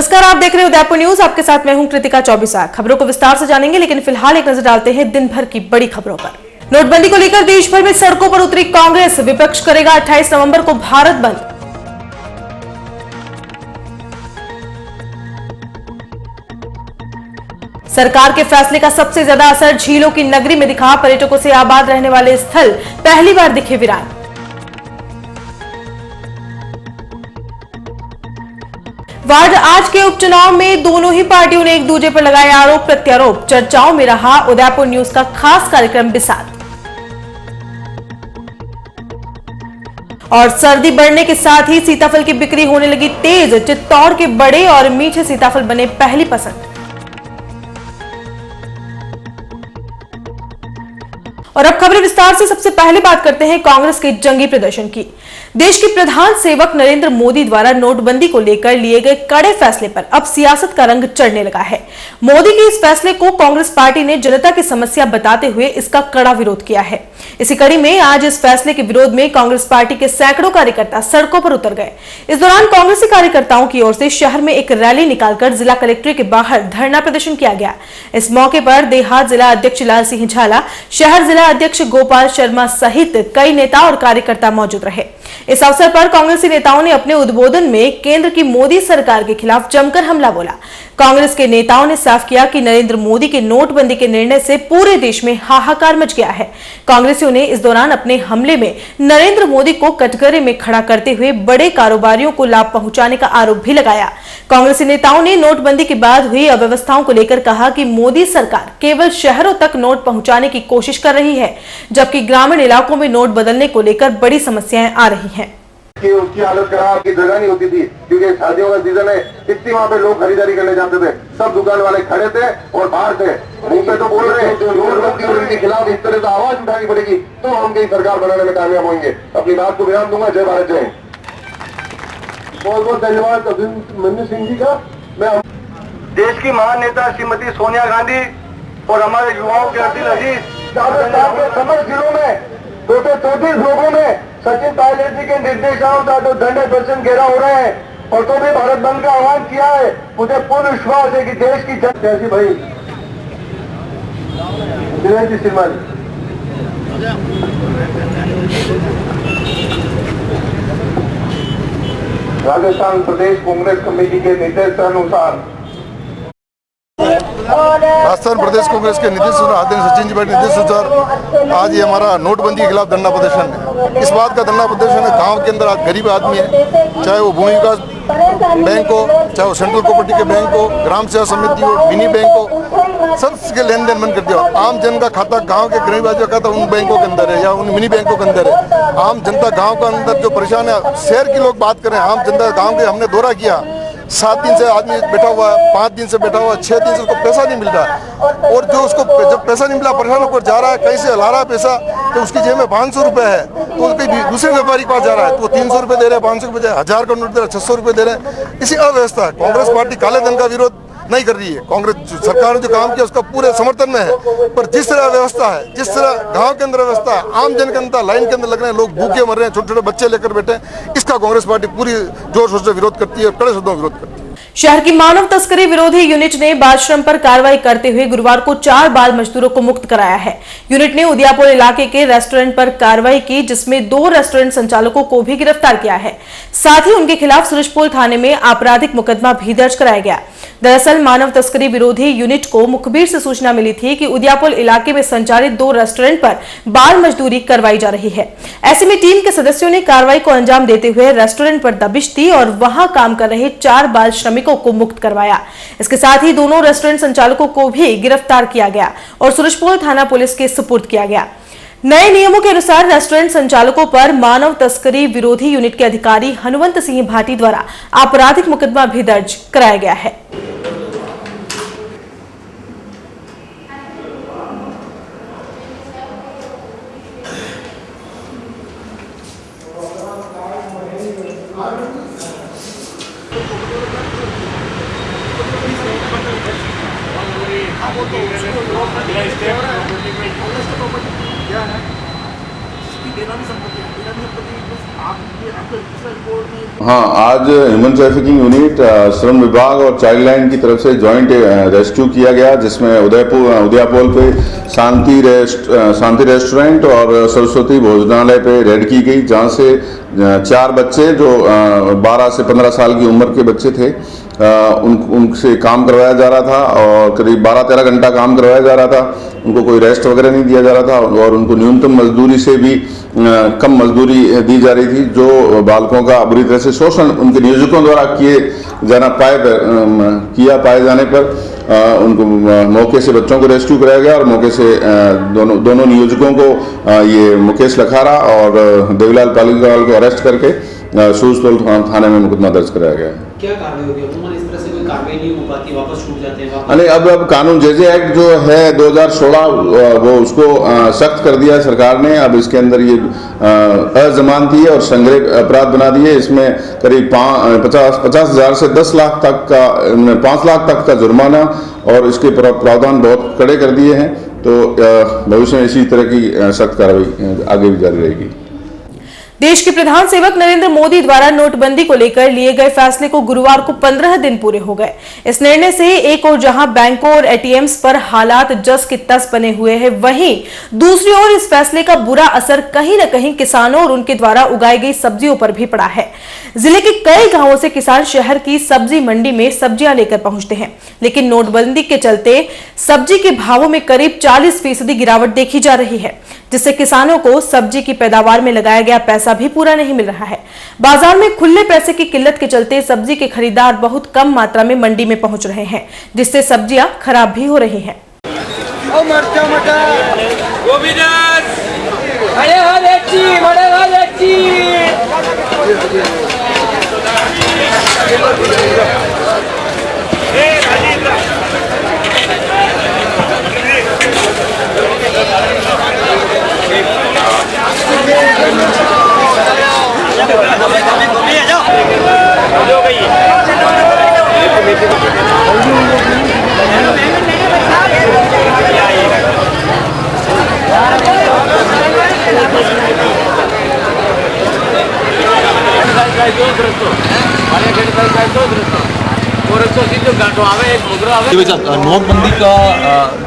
नमस्कार, आप देख रहे हैं उदयपुर न्यूज। आपके साथ मैं हूं कृतिका चौबीसा। खबरों को विस्तार से जानेंगे, लेकिन फिलहाल एक नजर डालते हैं दिन भर की बड़ी खबरों पर। नोटबंदी को लेकर देश भर में सड़कों पर उतरी कांग्रेस। विपक्ष करेगा 28 नवंबर को भारत बंद। सरकार के फैसले का सबसे ज्यादा असर झीलों की नगरी में दिखा। पर्यटकों से आबाद रहने वाले स्थल पहली बार दिखे वीरान। वार्ड आज के उपचुनाव में दोनों ही पार्टियों ने एक दूसरे पर लगाए आरोप प्रत्यारोप। चर्चाओं में रहा उदयपुर न्यूज का खास कार्यक्रम बिसात। और सर्दी बढ़ने के साथ ही सीताफल की बिक्री होने लगी तेज। चित्तौड़ के बड़े और मीठे सीताफल बने पहली पसंद। और अब खबरें विस्तार से। सबसे पहले बात करते हैं कांग्रेस के जंगी प्रदर्शन की। देश के प्रधान सेवक नरेंद्र मोदी द्वारा नोटबंदी को लेकर लिए गए कड़े फैसले पर अब सियासत का रंग चढ़ने लगा है। मोदी के इस फैसले को कांग्रेस पार्टी ने जनता की समस्या बताते हुए इसका कड़ा विरोध किया है। इसी कड़ी में आज इस फैसले के विरोध में कांग्रेस पार्टी के सैकड़ों कार्यकर्ता सड़कों पर उतर गए। इस दौरान कांग्रेसी कार्यकर्ताओं की ओर से शहर में एक रैली निकालकर जिला कलेक्ट्रेट के बाहर धरना प्रदर्शन किया गया। इस मौके पर देहात जिला अध्यक्ष लाल सिंह झाला, शहर जिला अध्यक्ष गोपाल शर्मा सहित कई नेता और कार्यकर्ता मौजूद रहे। इस अवसर पर कांग्रेसी नेताओं ने अपने उद्बोधन में केंद्र की मोदी सरकार के खिलाफ जमकर हमला बोला। कांग्रेस के नेताओं ने साफ किया कि नरेंद्र मोदी के नोटबंदी के निर्णय से पूरे देश में हाहाकार मच गया है। कांग्रेसियों ने इस दौरान अपने हमले में नरेंद्र मोदी को कटघरे में खड़ा करते हुए बड़े कारोबारियों को लाभ पहुंचाने का आरोप भी लगाया। कांग्रेसी नेताओं ने नोटबंदी के बाद हुई अव्यवस्थाओं को लेकर कहा कि मोदी सरकार केवल शहरों तक नोट पहुंचाने की कोशिश कर रही है, जबकि ग्रामीण इलाकों में नोट बदलने को लेकर बड़ी समस्याएं आ रही हैं। उसकी हालत खराब की जगह नहीं होती थी, क्योंकि शादियों का सीजन है। इतनी वहाँ पे लोग खरीदारी करने जाते थे, सब दुकान वाले खड़े थे और बाहर थे। मुंह पे तो बोल रहे हैं नोटबंदी के खिलाफ इस तरह से आवाज उठानी पड़ेगी तो हम कहीं सरकार बनाने में कामयाब होंगे। अपनी बात को विराम दूंगा। जय भारत, जय। बहुत बहुत धन्यवाद अभिमन्यु सिंह जी का। मैं देश की महान नेता श्रीमती सोनिया गांधी और हमारे युवाओं के दिल अजीज राजस्थान के समस्त जिलों में 234 लोगों में सचिन पायलट जी के निर्देशानुसार जो धरने प्रदर्शन घेरा हो रहे हैं और तो भी भारत बंद का आह्वान किया है। मुझे पूर्ण विश्वास है कि देश की जनता ऐसी भाई दिनेश जी सिन्हा जी। राजस्थान प्रदेश कांग्रेस कमेटी के निर्देशानुसार राजस्थान प्रदेश कांग्रेस के निर्देश आदरणीय सचिन जी भाई निर्देश अनुसार आज ये हमारा नोटबंदी के खिलाफ धरना प्रदर्शन है। इस बात का धरना प्रदर्शन है, गांव के अंदर आज गरीब आदमी है, चाहे वो भूमि विकास बैंक हो, चाहे वो सेंट्रल कोऑपरेटिव के बैंक हो, ग्राम सेवा समिति हो, मिनी बैंक हो, सबके लेन देन बंद कर दिया। आम जन का खाता गांव के गरीब आदमी का खाता उन बैंकों के अंदर है या उन मिनी बैंकों के अंदर है। आम जनता गाँव के अंदर जो परेशान है, शहर के लोग बात करें, आम जनता गाँव के हमने दौरा किया, 7 दिन से आदमी बैठा हुआ है, 5 दिन से बैठा हुआ है, 6 दिन से उसको पैसा नहीं मिल रहा। और जो उसको जब पैसा नहीं मिला परेशान होकर जा रहा है, कहीं से हिला रहा है पैसा, तो उसकी जेब में 500 रुपये है, तो कहीं दूसरे व्यापारी के पास जा रहा है तो वो 300 रुपये दे रहे हैं, 500 रुपये 1000 का नोट दे रहा है, 600 रुपये दे रहे हैं। इसी अव्यवस्था है। कांग्रेस पार्टी काले धन का विरोध नहीं कर रही है। कांग्रेस सरकार ने जो काम किया उसका पूरे समर्थन में है, पर जिस तरह व्यवस्था है, जिस तरह गांव के अंदर व्यवस्था है, आम जन के अंदर लाइन के अंदर लग रहे हैं, लोग भूखे मर रहे हैं, छोटे छोटे बच्चे लेकर बैठे हैं, इसका कांग्रेस पार्टी पूरी जोर शोर से विरोध करती है और कड़े शब्दों में विरोध करती है। शहर की मानव तस्करी विरोधी यूनिट ने बाल श्रम पर कार्रवाई करते हुए गुरुवार को 4 बाल मजदूरों को मुक्त कराया है। यूनिट ने उदयपुर इलाके के रेस्टोरेंट पर कार्रवाई की, जिसमें 2 रेस्टोरेंट संचालकों को भी गिरफ्तार किया है। साथ ही उनके खिलाफ सूरजपोल थाने में आपराधिक मुकदमा भी दर्ज कराया गया। दरअसल मानव तस्करी विरोधी यूनिट को मुखबिर से सूचना मिली थी कि उदयपुर इलाके में संचालित 2 रेस्टोरेंट पर बाल मजदूरी करवाई जा रही है। ऐसे में टीम के सदस्यों ने कार्रवाई को अंजाम देते हुए रेस्टोरेंट पर दबिश दी और वहां काम कर रहे 4 बाल श्रमिकों को मुक्त करवाया। इसके साथ ही दोनों रेस्टोरेंट संचालकों को भी गिरफ्तार किया गया और सूरजपोल थाना पुलिस के सुपुर्द किया गया। नए नियमों के अनुसार रेस्टोरेंट संचालकों पर मानव तस्करी विरोधी यूनिट के अधिकारी हनुमंत सिंह भाटी द्वारा आपराधिक मुकदमा भी दर्ज कराया गया है। हाँ, आज ह्यूमन ट्रैफिकिंग यूनिट, श्रम विभाग और चाइल्ड लाइन की तरफ से जॉइंट रेस्क्यू किया गया, जिसमें उदयपोल पे शांति रेस्टोरेंट और सरस्वती भोजनालय पे रेड की गई, जहाँ से 4 बच्चे जो 12 से 15 साल की उम्र के बच्चे थे, उनसे काम करवाया जा रहा था और करीब 12-13 घंटा काम करवाया जा रहा था। उनको कोई रेस्ट वगैरह नहीं दिया जा रहा था और उनको न्यूनतम मजदूरी से भी कम मजदूरी दी जा रही थी, जो बालकों का बुरी तरह से शोषण उनके नियोजकों द्वारा किया पाए जाने पर उनको मौके से बच्चों को रेस्क्यू कराया गया और मौके से दोनों नियोजकों को ये मुकेश लखारा और देवीलाल पालीवाल को अरेस्ट करके सूरजपोल थाने में मुकदमा दर्ज कराया गया है। क्या कार्रवाई होगी? इस तरह से कोई कार्रवाई नहीं हो पाती, वापस छूट जाते हैं? अरे अब कानून जेजे एक्ट जो है 2016 वो उसको सख्त कर दिया है सरकार ने। अब इसके अंदर ये अजमानती है और संग्रह अपराध बना दिए। इसमें करीब 50,000 से 10 लाख तक का 5 लाख तक का जुर्माना और इसके प्रावधान बहुत कड़े कर दिए हैं। तो भविष्य में इसी तरह की सख्त कार्रवाई आगे भी जारी रहेगी। देश के प्रधान सेवक नरेंद्र मोदी द्वारा नोटबंदी को लेकर लिए गए फैसले को गुरुवार को 15 दिन पूरे हो गए। इस निर्णय से एक ओर जहां बैंकों और एटीएम्स पर हालात जस की तस बने हुए हैं, वहीं दूसरी ओर इस फैसले का बुरा असर कहीं न कहीं किसानों और उनके द्वारा उगाई गई सब्जियों पर भी पड़ा है। जिले के कई गांवों से किसान शहर की सब्जी मंडी में सब्जियां लेकर पहुंचते हैं, लेकिन नोटबंदी के चलते सब्जी के भावों में करीब 40% गिरावट देखी जा रही है, जिससे किसानों को सब्जी की पैदावार में लगाया गया पैसा भी पूरा नहीं मिल रहा है। बाजार में खुले पैसे की किल्लत के चलते सब्जी के खरीदार बहुत कम मात्रा में मंडी में पहुंच रहे हैं, जिससे सब्जियां खराब भी हो रही हैं। नोटबंदी का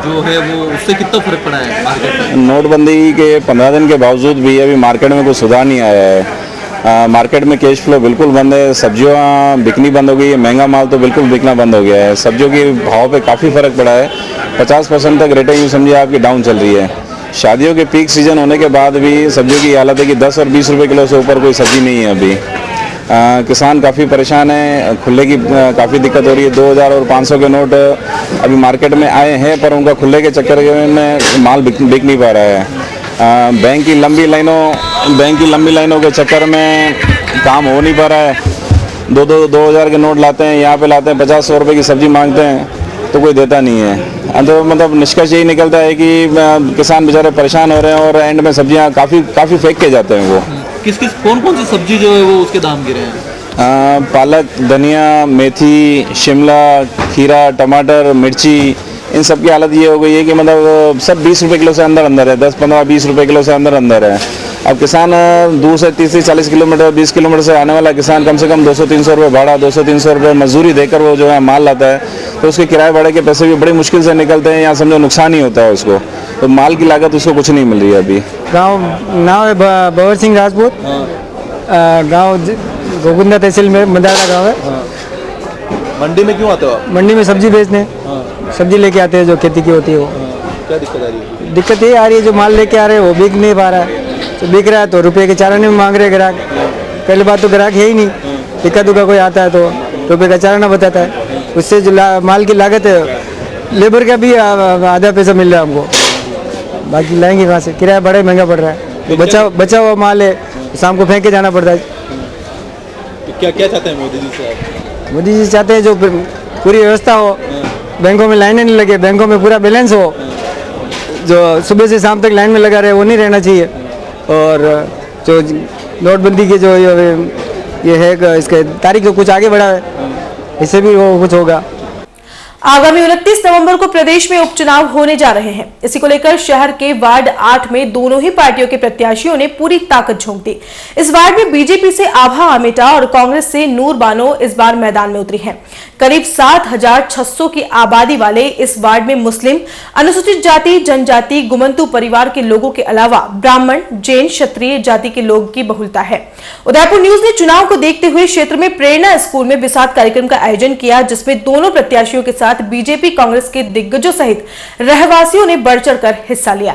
जो है वो उससे कितना फर्क पड़ा है मार्केट में? नोटबंदी के 15 दिन के बावजूद भी अभी मार्केट में कोई सुधार नहीं आया है। मार्केट में कैश फ्लो बिल्कुल बंद है, सब्जियां बिकनी बंद हो गई है, महंगा माल तो बिल्कुल बिकना बंद हो गया है। सब्जियों के भाव पे काफ़ी फ़र्क पड़ा है, 50% तक रेटें यूँ समझिए आपकी डाउन चल रही है। शादियों के पीक सीजन होने के बाद भी सब्जियों की हालत है कि 10 और 20 रुपये किलो से ऊपर कोई सब्जी नहीं है अभी। किसान काफ़ी परेशान है, खुले की काफ़ी दिक्कत हो रही है। 2000 और 500 के नोट अभी मार्केट में आए हैं, पर उनका खुले के चक्कर में माल बिक नहीं पा रहा है। बैंक की लंबी लाइनों के चक्कर में काम हो नहीं पा रहा है। 2000 के नोट लाते हैं, यहाँ पे लाते हैं 50-100 रुपये की सब्जी मांगते हैं तो कोई देता नहीं है। तो मतलब निष्कर्ष यही निकलता है कि किसान बेचारे परेशान हो रहे हैं और एंड में सब्जियाँ काफ़ी फेंक के जाते हैं। वो कौन सी सब्जी जो है वो उसके दाम गिरे हैं? पालक, धनिया, मेथी, शिमला, खीरा, टमाटर, मिर्ची, इन सब की हालत ये हो गई है कि मतलब सब 20 रुपये किलो से अंदर है, 10, 15, 20 रुपये किलो से अंदर है। अब किसान दूर से 30 से 40 किलोमीटर 20 किलोमीटर से आने वाला किसान कम से कम 200-300 रुपये भाड़ा, 200-300 रुपये मजदूरी देकर वो जो है माल लाता है, तो उसके किराए भाड़े के पैसे भी बड़ी मुश्किल से निकलते हैं। यहाँ समझो नुकसान ही होता है उसको, तो माल की लागत उसको कुछ नहीं मिल रही है अभी। गांव नाम है भवर सिंह राजपूत, गांव गोकुंदा तहसील में मदारा गांव है। मंडी में क्यों आते हो आप? मंडी में सब्जी बेचने, सब्जी लेके आते हैं जो खेती की होती है वो। क्या दिक्कत आ रही है? दिक्कत ये आ रही है जो माल लेके आ रहे हैं वो बिक नहीं पा रहा है, तो बिक रहा है तो रुपये के चाराने में मांग रहे ग्राहक। पहली बात तो ग्राहक है ही नहीं, इक्का दुक्का कोई आता है तो रुपये का चाराना बताता है, उससे जो माल की लागत है, लेबर का भी आधा पैसा मिल रहा है हमको, बाकी लाएंगे कहाँ से? किराया बड़ा महंगा पड़ रहा है, बचा हुआ माल है, शाम को फेंक के जाना पड़ता है। क्या चाहते हैं मोदी जी से आप? मोदी जी चाहते हैं जो पूरी व्यवस्था हो, बैंकों में लाइनें नहीं लगे, बैंकों में पूरा बैलेंस हो, जो सुबह से शाम तक लाइन में लगा रहे वो नहीं रहना चाहिए, और जो नोटबंदी के जो ये है इसके तारीख को कुछ आगे बढ़ा है, इससे भी वो कुछ होगा। आगामी 29 नवंबर को प्रदेश में उपचुनाव होने जा रहे हैं। इसी को लेकर शहर के वार्ड 8 में दोनों ही पार्टियों के प्रत्याशियों ने पूरी ताकत झोंक दी। इस वार्ड में बीजेपी से आभा अमेटा और कांग्रेस से नूर बानो इस बार मैदान में उतरी हैं। करीब 7,600 की आबादी वाले इस वार्ड में मुस्लिम, अनुसूचित जाति, जनजाति, गुमंतु परिवार के लोगों के अलावा ब्राह्मण, जैन, क्षत्रिय जाति के लोगों की बहुलता है। उदयपुर न्यूज ने चुनाव को देखते हुए क्षेत्र में प्रेरणा स्कूल में विसात कार्यक्रम का आयोजन किया, जिसमें दोनों प्रत्याशियों के साथ बीजेपी, कांग्रेस के दिग्गजों सहित रहवासियों ने बढ़ चढ़कर हिस्सा लिया।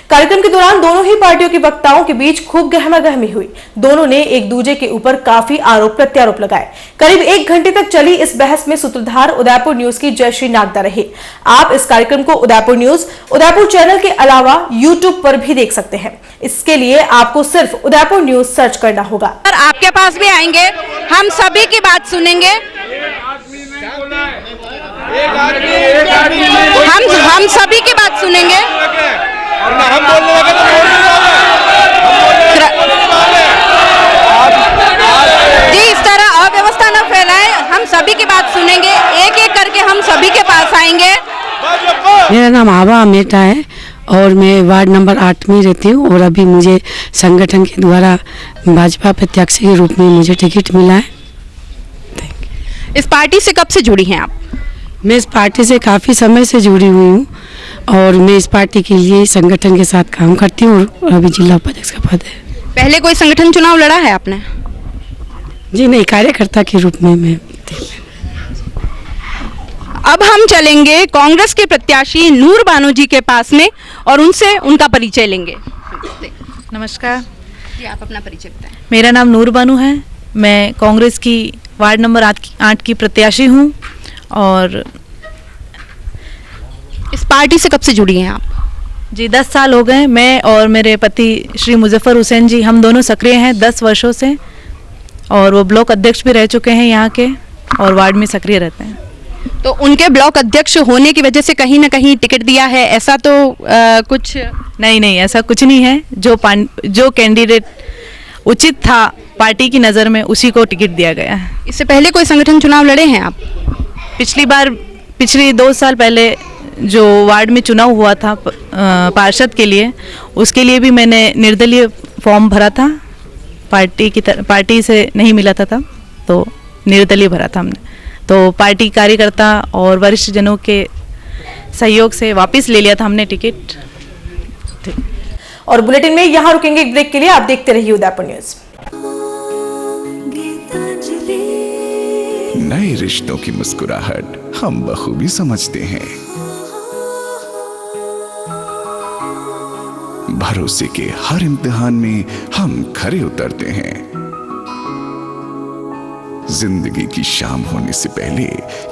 कार्यक्रम के दौरान दोनों ही पार्टियों के वक्ताओं के बीच खूब गहमागहमी हुई। दोनों ने एक दूसरे के ऊपर काफी आरोप प्रत्यारोप लगाए। करीब 1 घंटे तक चली इस बहस में सूत्रधार उदयपुर न्यूज की जयश्री नागदा रही। आप इस कार्यक्रम को उदयपुर न्यूज, उदयपुर चैनल के अलावा यूट्यूब पर भी देख सकते हैं। इसके लिए आपको सिर्फ उदयपुर न्यूज सर्च करना होगा। आपके पास भी आएंगे, हम सभी की बात सुनेंगे। हम सभी की बात सुनेंगे। जी, इस तरह अव्यवस्था न फैलाए, हम सभी की बात सुनेंगे। एक एक करके हम सभी के पास आएंगे। मेरा नाम आभा अमेटा है और मैं वार्ड नंबर 8 में रहती हूँ और अभी मुझे संगठन के द्वारा भाजपा प्रत्याशी के रूप में मुझे टिकट मिला है। इस पार्टी से कब से जुड़ी हैं आप? मैं इस पार्टी से काफ़ी समय से जुड़ी हुई हूँ और मैं इस पार्टी के लिए संगठन के साथ काम करती हूँ और अभी जिला उपाध्यक्ष का पद है। पहले कोई संगठन चुनाव लड़ा है आपने? जी नहीं, कार्यकर्ता के रूप में मैं। अब हम चलेंगे कांग्रेस के प्रत्याशी नूर बानो जी के पास में और उनसे उनका परिचय लेंगे। नमस्कार जी, आप अपना परिचय बताएं। मेरा नाम नूर बानो है। मैं कांग्रेस की वार्ड नंबर 8 की प्रत्याशी हूँ और इस पार्टी से कब से जुड़ी हैं आप? जी 10 साल हो गए। मैं और मेरे पति श्री मुजफ्फर हुसैन जी, हम दोनों सक्रिय हैं 10 वर्षों से और वो ब्लॉक अध्यक्ष भी रह चुके हैं यहाँ के और वार्ड में सक्रिय रहते हैं। तो उनके ब्लॉक अध्यक्ष होने की वजह से कहीं ना कहीं टिकट दिया है, ऐसा तो कुछ नहीं, ऐसा कुछ नहीं है। जो कैंडिडेट उचित था पार्टी की नज़र में, उसी को टिकट दिया गया है। इससे पहले कोई संगठन चुनाव लड़े हैं आप? पिछली 2 साल पहले जो वार्ड में चुनाव हुआ था पार्षद के लिए, उसके लिए भी मैंने निर्दलीय फॉर्म भरा था। पार्टी से नहीं मिला था तब, तो निर्दलीय भरा था हमने। तो पार्टी कार्यकर्ता और वरिष्ठ जनों के सहयोग से वापस ले लिया था हमने टिकट। और बुलेटिन में यहाँ रुकेंगे एक ब्रेक के लिए। आप देखते रहिए उदयपुर न्यूज। नए रिश्तों की मुस्कुराहट हम बखूबी समझते हैं। भरोसे के हर इम्तिहान में हम खरे उतरते हैं। जिंदगी की शाम होने से पहले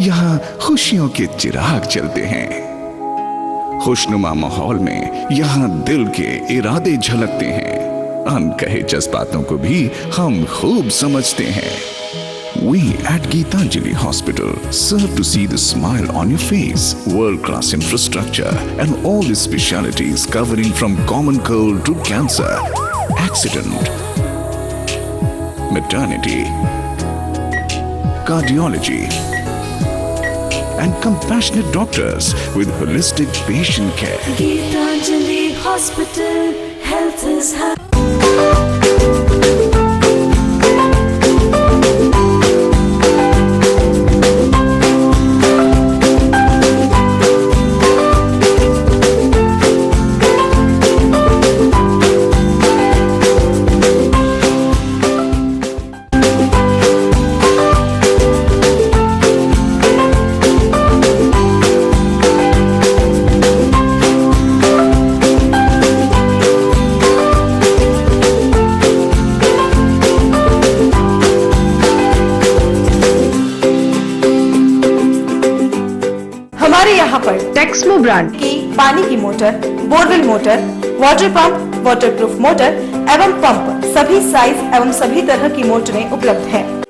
यहाँ खुशियों के चिराग जलते हैं। खुशनुमा माहौल में यहाँ दिल के इरादे झलकते हैं। अनकहे जज्बातों को भी हम खूब समझते हैं। We at Geetanjali Hospital serve to see the smile on your face. World-class infrastructure and all the specialities covering from common cold to cancer, accident, maternity, cardiology, and compassionate doctors with holistic patient care. Geetanjali Hospital, health is high. यहाँ पर Texmo brand की पानी की motor, borewell motor, water pump, waterproof motor एवं pump सभी size एवं सभी तरह की मोटरें उपलब्ध हैं।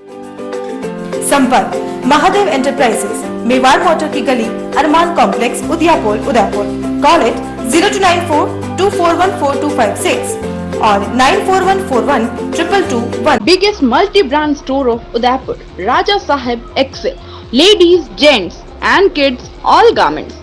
संपर्क महादेव एंटरप्राइजेस, मेवाड़ मोटर की गली, अरमान कॉम्प्लेक्स, उदियापुर, उदयपुर। कॉल इट 0294241426 और 94141221। Biggest multi-brand store of Udaipur, Raja Sahib Excel, ladies, gents and kids all garments.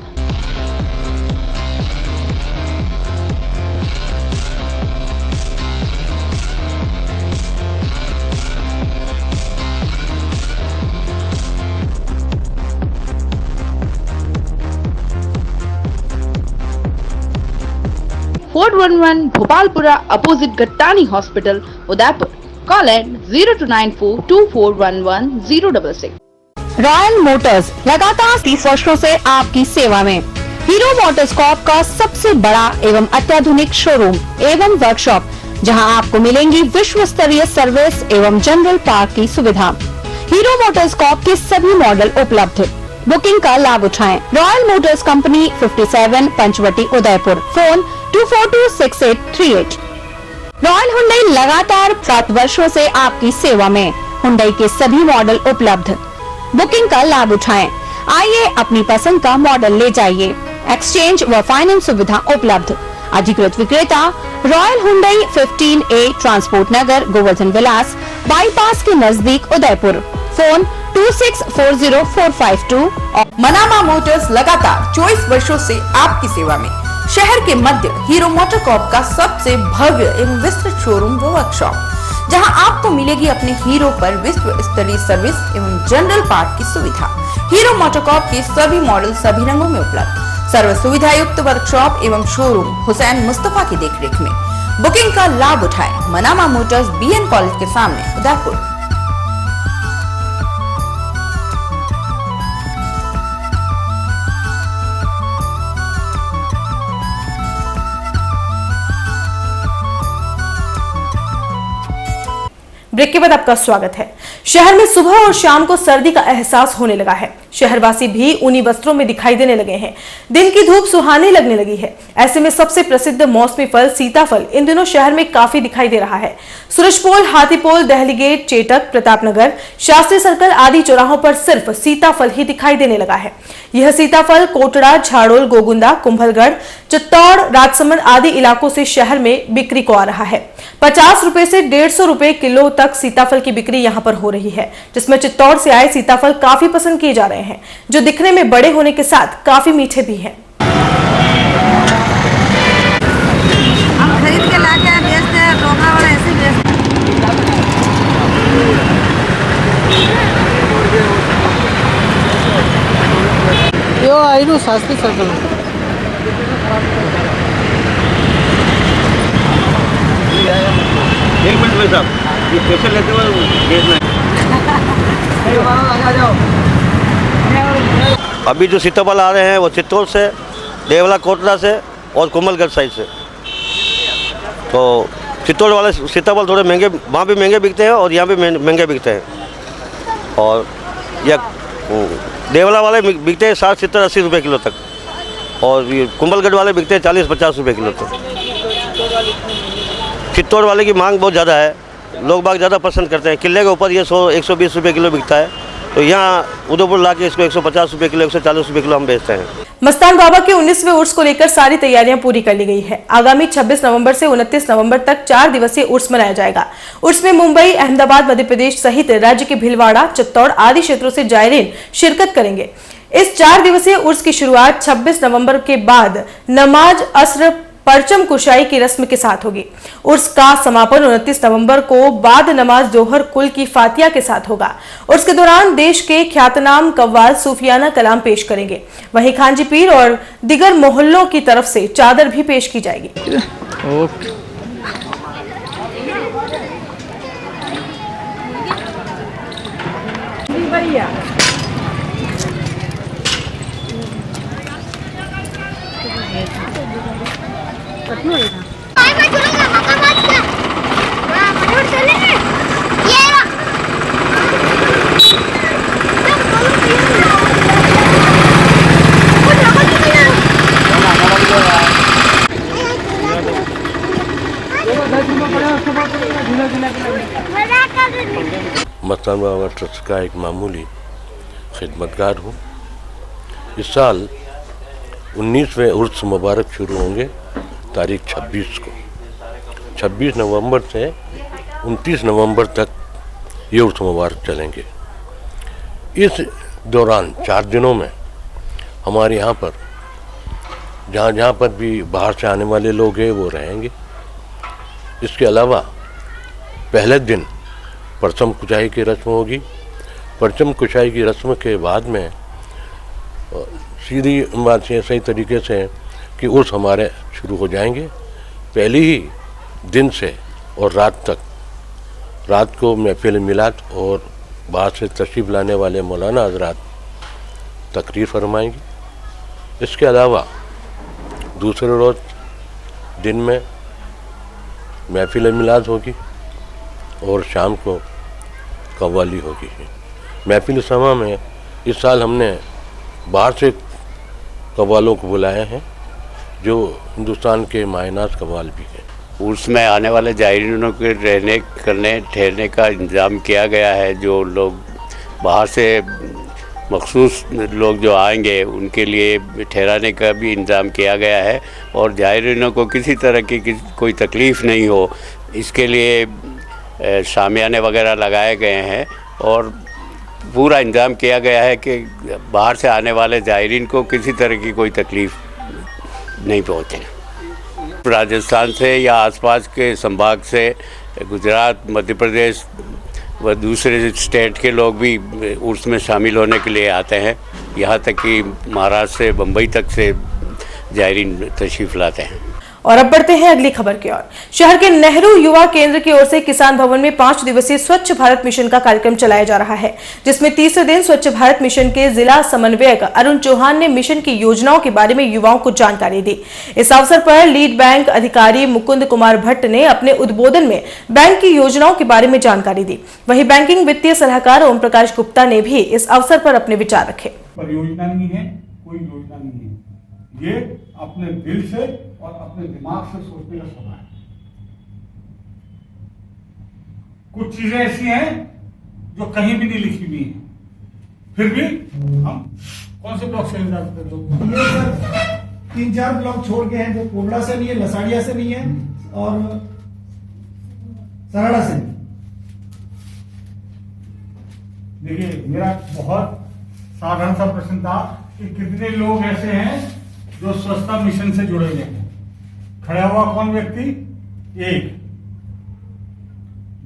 Fort 11 Bhopalpura opposite Gattani Hospital, Udaipur. Call at 02942411 royal Motors लगातार 30 वर्षों से आपकी सेवा में। हीरो मोटरकॉर्प का सबसे बड़ा एवं अत्याधुनिक शोरूम एवं वर्कशॉप, जहां आपको मिलेंगी विश्व स्तरीय सर्विस एवं जनरल पार्क की सुविधा। हीरो मोटरकॉर्प के सभी मॉडल उपलब्ध। बुकिंग का लाभ उठाएं। Royal Motors company 57 Panchavati Udaipur. Phone 2426-838। Royal Hyundai लगातार 7 वर्षों से आपकी सेवा में। हुंडई के सभी मॉडल उपलब्ध। बुकिंग का लाभ उठाएं। आइए अपनी पसंद का मॉडल ले जाइए। एक्सचेंज व फाइनेंस सुविधा उपलब्ध। अधिकृत विक्रेता रॉयल हुंडई 15A ट्रांसपोर्ट नगर, गोवर्धन विलास, बाईपास के नजदीक उदयपुर। फोन 2640-452। मनामा मोटर्स लगातार 24 वर्षों से आपकी सेवा में। शहर के मध्य हीरो मोटरकॉर्प का सबसे भव्य एवं विस्तृत शोरूम व वर्कशॉप, जहां आपको मिलेगी अपने हीरो पर विश्व स्तरीय सर्विस एवं जनरल पार्ट की सुविधा। हीरो मोटरकॉर्प के सभी मॉडल सभी रंगों में उपलब्ध। सर्व सुविधा युक्त वर्कशॉप एवं शोरूम हुसैन मुस्तफा की देखरेख में। बुकिंग का लाभ उठाएं। मनामा मोटर्स BN कॉलेज के सामने उदयपुर। ब्रेक के बाद आपका स्वागत है। शहर में सुबह और शाम को सर्दी का एहसास होने लगा है। शहरवासी भी ऊनी वस्त्रों में दिखाई देने लगे हैं। दिन की धूप सुहाने लगने लगी है। ऐसे में सबसे प्रसिद्ध मौसमी फल सीताफल इन दिनों शहर में काफी दिखाई दे रहा है। सूरजपोल, हाथीपोल, दहली गेट, चेटक, प्रतापनगर, शास्त्री सर्कल आदि चौराहों पर सिर्फ सीताफल ही दिखाई देने लगा है। यह सीताफल कोटड़ा, झाड़ोल, गोगुंदा, कुंभलगढ़, चित्तौड़, राजसमंद आदि इलाकों से शहर में बिक्री को आ रहा है। 50 रुपए से 150 रुपए किलो तक सीताफल की बिक्री यहां पर हो रही है, जिसमें चित्तौड़ से आए सीताफल काफी पसंद किए जा रहे हैं, जो दिखने में बड़े होने के साथ काफी मीठे भी हैं। हम खरीद के लाके बेचते हैं, टोकरा वाला ऐसे बेचते हैं। यो आइनु शास्त्री सर्कल एक मिनट में साहब, ये स्पेशल लेते हुए भेजना है। अभी जो सीताफल आ रहे हैं वो चित्तौड़ से, देवला कोटड़ा से और कुंभलगढ़ साइड से। तो चित्तौड़ वाले सीताफल थोड़े महंगे, वहाँ भी महंगे बिकते हैं और यहाँ भी महंगे बिकते हैं। और यह देवला वाले बिकते हैं 60, 70, 80 रुपये किलो तक, और ये कुंभलगढ़ वाले बिकते हैं 40, 50 रुपये किलो तक। चित्तौड़ वाले की मांग बहुत ज़्यादा है, लोग बाग ज़्यादा पसंद करते हैं। किले के ऊपर ये 100, 120 रुपये किलो बिकता है, तो यहाँ उदयपुर लाके इसको 150 रुपये किलो, 140 रुपये किलो हम बेचते हैं। मस्तान बाबा के 19वें उर्स को लेकर सारी तैयारियां पूरी कर ली गई है। आगामी 26 नवंबर से 29 नवंबर तक 4 दिवसीय उर्स मनाया जाएगा। उर्स में मुंबई, अहमदाबाद, मध्य प्रदेश सहित राज्य के भीलवाड़ा, चित्तौड़ आदि क्षेत्रों से जायरीन शिरकत करेंगे। इस 4 दिवसीय उर्स की शुरुआत 26 नवंबर के बाद नमाज अस्र परचम कुशाई की रस्म के साथ होगी। उर्स का समापन 29 नवंबर को बाद नमाज जोहर कुल की फातिया के साथ होगा। उर्स के दौरान देश के ख्यातनाम कव्वाल सूफियाना कलाम पेश करेंगे। वहीं खांजी पीर और दिगर मोहल्लों की तरफ से चादर भी पेश की जाएगी। मस्तान बाबा ट्रस्ट का एक मामूली खिदमतगार हूँ। इस साल 19वें उर्स मुबारक शुरू होंगे तारीख 26 को। 26 नवंबर से 29 नवंबर तक ये उर्स मुबारक चलेंगे। इस दौरान 4 दिनों में हमारे यहाँ पर जहाँ जहाँ पर भी बाहर से आने वाले लोग हैं वो रहेंगे। इसके अलावा पहले दिन परचम कुचाई की रस्म होगी। परचम कुचाई की रस्म के बाद में सीधी बात से सही तरीके से कि उर्स हमारे शुरू हो जाएंगे। पहले ही दिन से और रात तक, रात को महफिल मिलाद और बाहर से तशरीफ़ लाने वाले मौलाना हजरात तकरीर फरमाएंगी। इसके अलावा दूसरे रोज़ दिन में महफिल मिलाद होगी और शाम को कव्वाली होगी। महफिल समा में इस साल हमने बाहर से कव्वालों को बुलाए हैं जो हिंदुस्तान के मायनाज कव्वाल भी हैं। उर्स में आने वाले जायरीनों के रहने करने ठहरने का इंतज़ाम किया गया है। जो लोग बाहर से मखसूस लोग जो आएंगे उनके लिए ठहराने का भी इंतज़ाम किया गया है और जायरीनों को किसी तरह की कोई तकलीफ़ नहीं हो इसके लिए शामियाने वगैरह लगाए गए हैं और पूरा इंतज़ाम किया गया है कि बाहर से आने वाले जायरीन को किसी तरह की कोई तकलीफ़ नहीं पहुँचे। राजस्थान से या आसपास के संभाग से गुजरात, मध्य प्रदेश व दूसरे स्टेट के लोग भी उर्स में शामिल होने के लिए आते हैं। यहाँ तक कि महाराष्ट्र से बम्बई तक से जायरीन तशरीफ़ लाते हैं। और अब बढ़ते हैं अगली खबर की ओर। शहर के नेहरू युवा केंद्र की ओर से किसान भवन में 5 दिवसीय स्वच्छ भारत मिशन का कार्यक्रम चलाया जा रहा है, जिसमें तीसरे दिन स्वच्छ भारत मिशन के जिला समन्वयक अरुण चौहान ने मिशन की योजनाओं के बारे में युवाओं को जानकारी दी। इस अवसर पर लीड बैंक अधिकारी मुकुंद कुमार भट्ट ने अपने उद्बोधन में बैंक की योजनाओं के बारे में जानकारी दी। वहीं बैंकिंग वित्तीय सलाहकार ओम प्रकाश गुप्ता ने भी इस अवसर पर अपने विचार रखे। परियोजना नहीं है, कोई योजना नहीं है, ये अपने दिल से और अपने दिमाग से सोचने का समय है। कुछ चीजें ऐसी हैं जो कहीं भी नहीं लिखी हुई हैं, फिर भी हम कौन से ब्लॉक से ये सर 3-4 ब्लॉक छोड़ के हैं जो कोबला से नहीं है, लसाड़िया से नहीं है और सराड़ा से नहीं। देखिए मेरा बहुत साधारण सा प्रश्न था कि कितने लोग ऐसे हैं जो स्वच्छता मिशन से जुड़े हुए हैं। खड़ा हुआ कौन व्यक्ति? एक।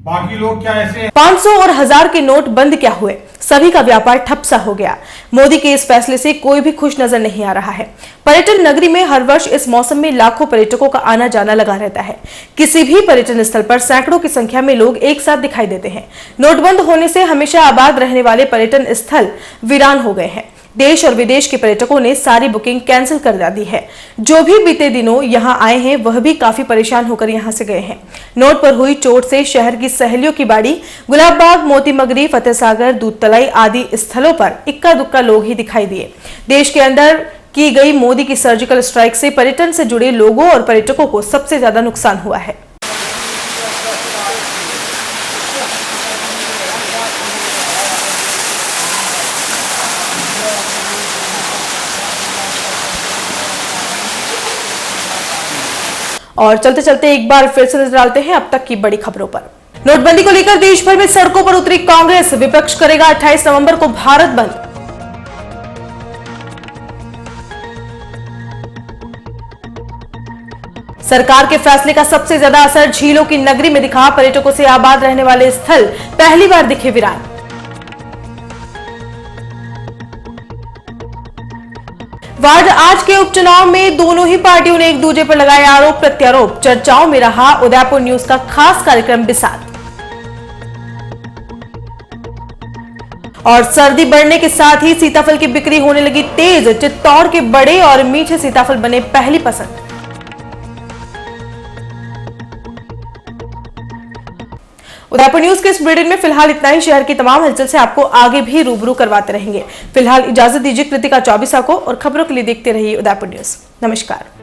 बाकी लोग क्या ऐसे? 500 और 1000 के नोट बंद क्या हुए? सभी का व्यापार ठप सा हो गया। मोदी के इस फैसले से कोई भी खुश नजर नहीं आ रहा है। पर्यटन नगरी में हर वर्ष इस मौसम में लाखों पर्यटकों का आना जाना लगा रहता है। किसी भी पर्यटन स्थल पर सैकड़ों की संख्या में लोग एक साथ दिखाई देते हैं। नोटबंद होने से हमेशा आबाद रहने वाले पर्यटन स्थल वीरान हो गए हैं। देश और विदेश के पर्यटकों ने सारी बुकिंग कैंसिल कर दी है। जो भी बीते दिनों यहां आए हैं वह भी काफी परेशान होकर यहां से गए हैं। नोट पर हुई चोट से शहर की सहेलियों की बाड़ी, गुलाब बाग, मोती मगरी, फतेह सागर, दूध तलाई आदि स्थलों पर इक्का दुक्का लोग ही दिखाई दिए। देश के अंदर की गई मोदी की सर्जिकल स्ट्राइक से पर्यटन से जुड़े लोगों और पर्यटकों को सबसे ज्यादा नुकसान हुआ है। और चलते चलते एक बार फिर से नजर डालते हैं अब तक की बड़ी खबरों पर। नोटबंदी को लेकर देश भर में सड़कों पर उतरी कांग्रेस। विपक्ष करेगा 28 नवंबर को भारत बंद। सरकार के फैसले का सबसे ज्यादा असर झीलों की नगरी में दिखा। पर्यटकों से आबाद रहने वाले स्थल पहली बार दिखे वीरान। वार्ड आज के उपचुनाव में दोनों ही पार्टियों ने एक दूसरे पर लगाए आरोप प्रत्यारोप। चर्चाओं में रहा उदयपुर न्यूज का खास कार्यक्रम बिसात। और सर्दी बढ़ने के साथ ही सीताफल की बिक्री होने लगी तेज। चित्तौड़ के बड़े और मीठे सीताफल बने पहली पसंद। उदयपुर न्यूज के इस बुलेटिन में फिलहाल इतना ही। शहर की तमाम हलचल से आपको आगे भी रूबरू करवाते रहेंगे। फिलहाल इजाजत दीजिए कृतिका चौबीसा को और खबरों के लिए देखते रहिए उदयपुर न्यूज। नमस्कार।